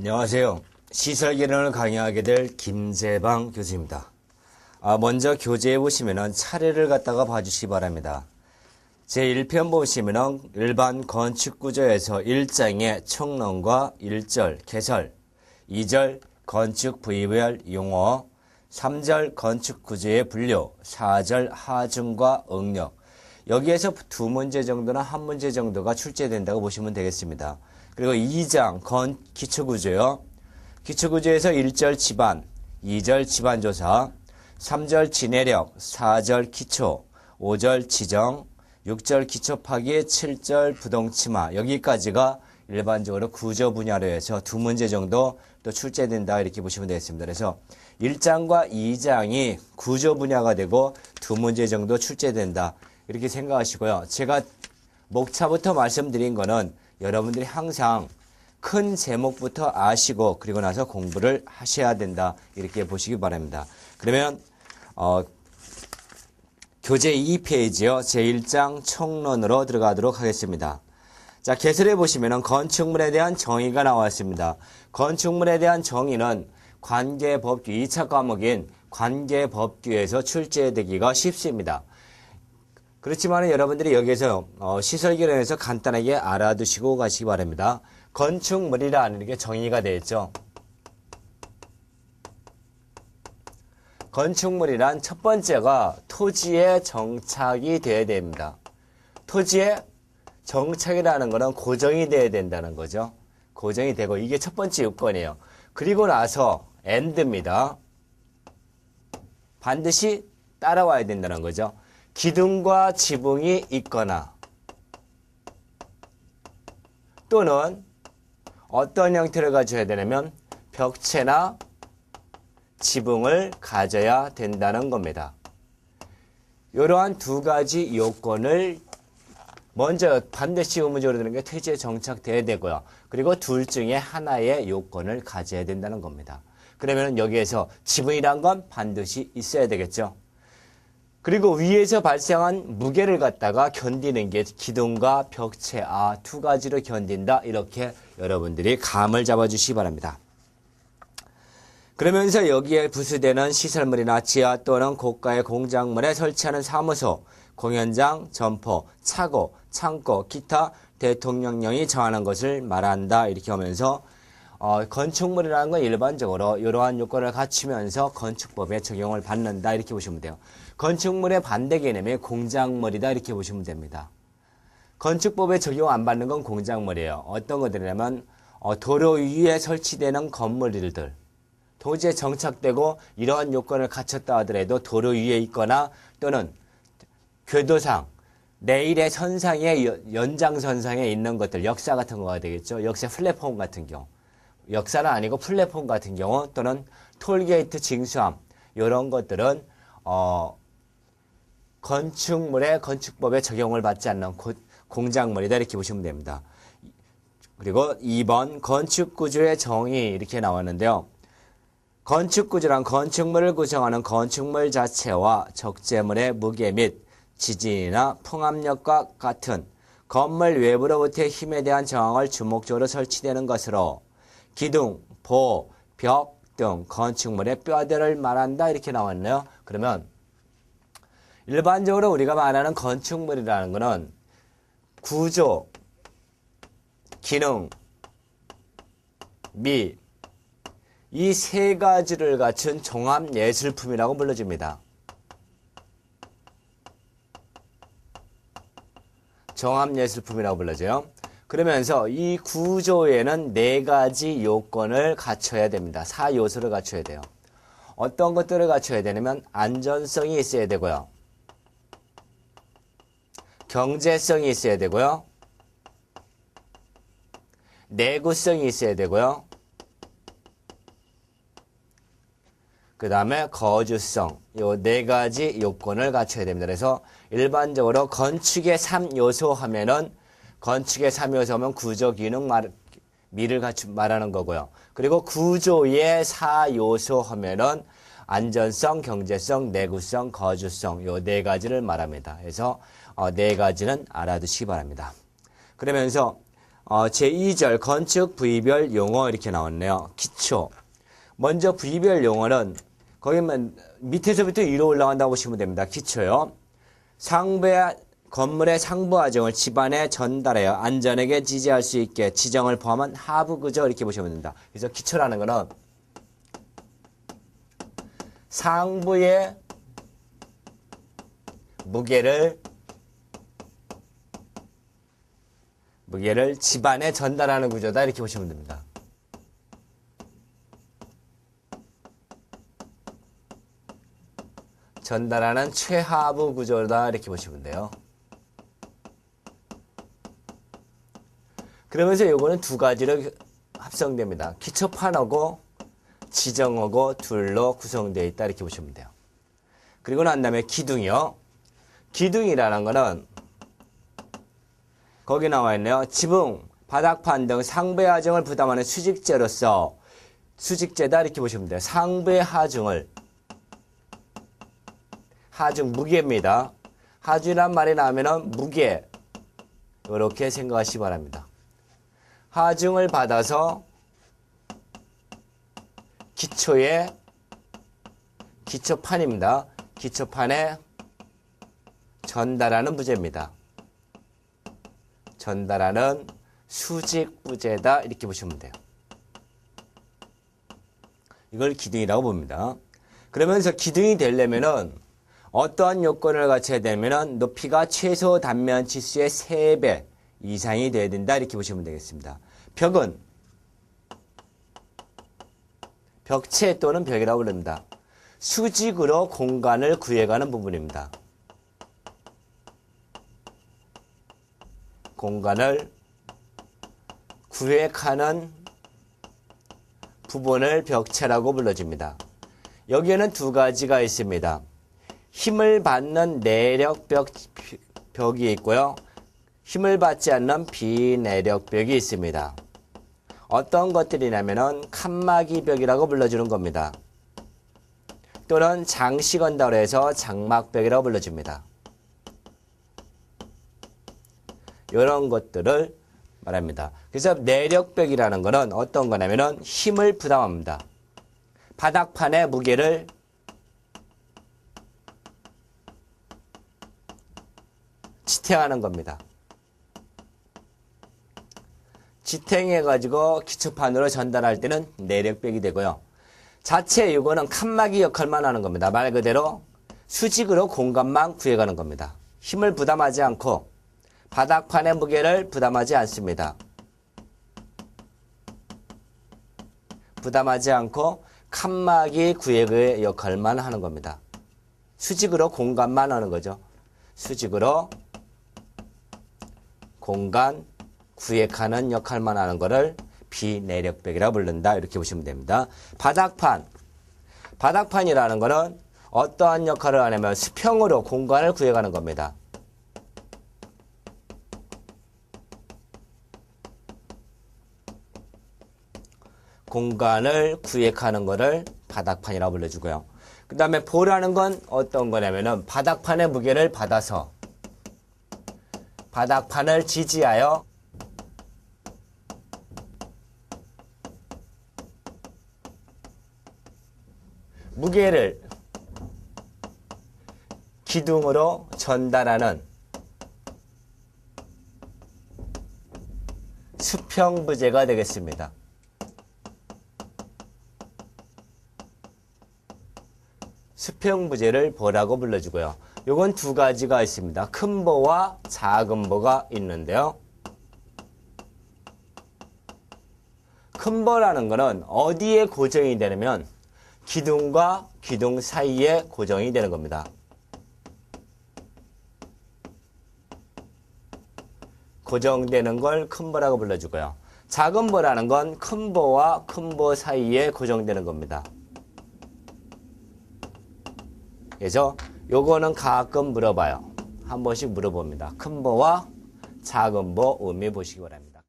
안녕하세요. 시설개론을 강의하게 될 김재방 교수입니다. 먼저 교재에 보시면은 차례를 갖다가 봐주시기 바랍니다. 제1편 보시면은 일반 건축구조에서 1장의 총론과 1절 개설, 2절 건축 부위별 용어, 3절 건축구조의 분류, 4절 하중과 응력. 여기에서 두 문제 정도나 한 문제 정도가 출제된다고 보시면 되겠습니다. 그리고 2장 기초구조요. 기초구조에서 1절 집안, 2절 집안조사, 3절 지내력, 4절 기초, 5절 지정, 6절 기초 파기, 7절 부동치마. 여기까지가 일반적으로 구조 분야로 해서 두 문제 정도 또 출제된다 이렇게 보시면 되겠습니다. 그래서 1장과 2장이 구조 분야가 되고 두 문제 정도 출제된다 이렇게 생각하시고요. 제가 목차부터 말씀드린 거는 여러분들이 항상 큰 제목부터 아시고 그리고 나서 공부를 하셔야 된다 이렇게 보시기 바랍니다. 그러면 교재 2페이지요. 제1장 총론으로 들어가도록 하겠습니다. 자, 개설해 보시면은 건축물에 대한 정의가 나와 있습니다. 건축물에 대한 정의는 관계법규 2차 과목인 관계법규에서 출제되기가 쉽습니다. 그렇지만 여러분들이 여기에서 시설개론에서 간단하게 알아두시고 가시기 바랍니다. 건축물이라는 게 정의가 되어 있죠. 건축물이란 첫 번째가 토지에 정착이 되어야 됩니다. 토지에 정착이라는 것은 고정이 되어야 된다는 거죠. 고정이 되고 이게 첫 번째 요건이에요. 그리고 나서 엔드입니다. 반드시 따라와야 된다는 거죠. 기둥과 지붕이 있거나 또는 어떤 형태를 가져야 되냐면 벽체나 지붕을 가져야 된다는 겁니다. 이러한 두 가지 요건을 먼저 반드시 의무적으로 되는 게 토지에 정착돼야 되고요. 그리고 둘 중에 하나의 요건을 가져야 된다는 겁니다. 그러면 여기에서 지붕이란 건 반드시 있어야 되겠죠. 그리고 위에서 발생한 무게를 갖다가 견디는 게 기둥과 벽체, 두 가지로 견딘다. 이렇게 여러분들이 감을 잡아주시기 바랍니다. 그러면서 여기에 부수되는 시설물이나 지하 또는 고가의 공작물에 설치하는 사무소, 공연장, 점포, 차고, 창고, 기타 대통령령이 정하는 것을 말한다. 이렇게 하면서 건축물이라는 건 일반적으로 이러한 요건을 갖추면서 건축법에 적용을 받는다. 이렇게 보시면 돼요. 건축물의 반대 개념이 공작물이다. 이렇게 보시면 됩니다. 건축법에 적용 안 받는 건 공작물이에요. 어떤 것들이냐면 도로 위에 설치되는 건물들들. 토지에 정착되고 이러한 요건을 갖췄다 하더라도 도로 위에 있거나 또는 궤도상, 내일의 선상의 연장선상에 있는 것들, 역사 같은 거가 되겠죠. 역사 플랫폼 같은 경우. 역사는 아니고 플랫폼 같은 경우 또는 톨게이트 징수함 이런 것들은 건축법에 적용을 받지 않는 공작물이다 이렇게 보시면 됩니다. 그리고 2번 건축구조의 정의 이렇게 나왔는데요. 건축구조란 건축물을 구성하는 건축물 자체와 적재물의 무게 및 지진이나 풍압력과 같은 건물 외부로부터의 힘에 대한 저항을 주목적으로 설치되는 것으로 기둥, 보, 벽 등 건축물의 뼈대를 말한다 이렇게 나왔네요. 그러면 일반적으로 우리가 말하는 건축물이라는 것은 구조, 기능, 미 이 세 가지를 갖춘 종합예술품이라고 불러집니다. 종합예술품이라고 불러져요. 그러면서 이 구조에는 네 가지 요건을 갖춰야 됩니다. 4요소를 갖춰야 돼요. 어떤 것들을 갖춰야 되냐면 안전성이 있어야 되고요. 경제성이 있어야 되고요. 내구성이 있어야 되고요. 그 다음에 거주성, 요 네 가지 요건을 갖춰야 됩니다. 그래서 일반적으로 건축의 3요소 하면은 건축의 3요소 하면 구조, 기능, 미를 말하는 거고요. 그리고 구조의 4요소 하면은 안전성, 경제성, 내구성, 거주성 요 네 가지를 말합니다. 그래서 네 가지는 알아두시기 바랍니다. 그러면서 제2절 건축 부위별 용어 이렇게 나왔네요. 기초. 먼저 부위별 용어는 거기만 밑에서부터 위로 올라간다고 보시면 됩니다. 기초요. 건물의 상부 하중을 집안에 전달하여 안전하게 지지할 수 있게 지정을 포함한 하부 구조 이렇게 보시면 됩니다. 그래서 기초라는 거는 상부의 무게를 집안에 전달하는 구조다 이렇게 보시면 됩니다. 전달하는 최하부 구조다 이렇게 보시면 돼요. 그러면서 요거는 두 가지로 합성됩니다. 기초판하고 지정하고 둘로 구성되어 있다 이렇게 보시면 돼요. 그리고 난 다음에 기둥이요. 기둥이라는 거는 거기 나와 있네요. 지붕, 바닥판 등 상부의 하중을 부담하는 수직재로서 수직재다 이렇게 보시면 돼요. 상부의 하중 무게입니다. 하중이란 말이 나오면은 무게 이렇게 생각하시기 바랍니다. 하중을 받아서 기초판입니다. 기초판에 전달하는 부재입니다. 전달하는 수직 부재다 이렇게 보시면 돼요. 이걸 기둥이라고 봅니다. 그러면서 기둥이 되려면은 어떠한 요건을 갖춰야 되면은 높이가 최소 단면 치수의 3배 이상이 돼야 된다 이렇게 보시면 되겠습니다. 벽은 벽체 또는 벽이라고 부릅니다. 수직으로 공간을 구해가는 부분입니다. 공간을 구획하는 부분을 벽체라고 불러줍니다. 여기에는 두 가지가 있습니다. 힘을 받는 내력벽이 있고요. 힘을 받지 않는 비내력벽이 있습니다. 어떤 것들이냐면은 칸막이벽이라고 불러주는 겁니다. 또는 장식언다고 해서 장막벽이라고 불러줍니다. 이런 것들을 말합니다. 그래서 내력벽이라는 것은 어떤 거냐면은 힘을 부담합니다. 바닥판의 무게를 지탱하는 겁니다. 지탱해가지고 기초판으로 전달할 때는 내력벽이 되고요. 자체 이거는 칸막이 역할만 하는 겁니다. 말 그대로 수직으로 공간만 구해가는 겁니다. 힘을 부담하지 않고 바닥판의 무게를 부담하지 않습니다. 부담하지 않고 칸막이 구획의 역할만 하는 겁니다. 수직으로 공간만 하는 거죠. 수직으로 공간 구획하는 역할만 하는 것을 비내력벽이라고 부른다. 이렇게 보시면 됩니다. 바닥판이라는 것은 어떠한 역할을 하냐면 수평으로 공간을 구획하는 겁니다. 공간을 구획하는 것을 바닥판이라고 불러주고요. 그 다음에 보라는 건 어떤 거냐면은 바닥판의 무게를 받아서 바닥판을 지지하여 무게를 기둥으로 전달하는 수평부재가 되겠습니다. 수평부재를 보라고 불러주고요. 요건 두 가지가 있습니다. 큰 보와 작은 보가 있는데요. 큰 보라는 거는 어디에 고정이 되냐면 기둥과 기둥 사이에 고정이 되는 겁니다. 고정되는 걸 큰 보라고 불러주고요. 작은 보라는 건 큰 보와 큰 보 사이에 고정되는 겁니다. 그래서 요거는 가끔 물어봐요. 한 번씩 물어봅니다. 큰 보와 작은 보 의미 보시기 바랍니다.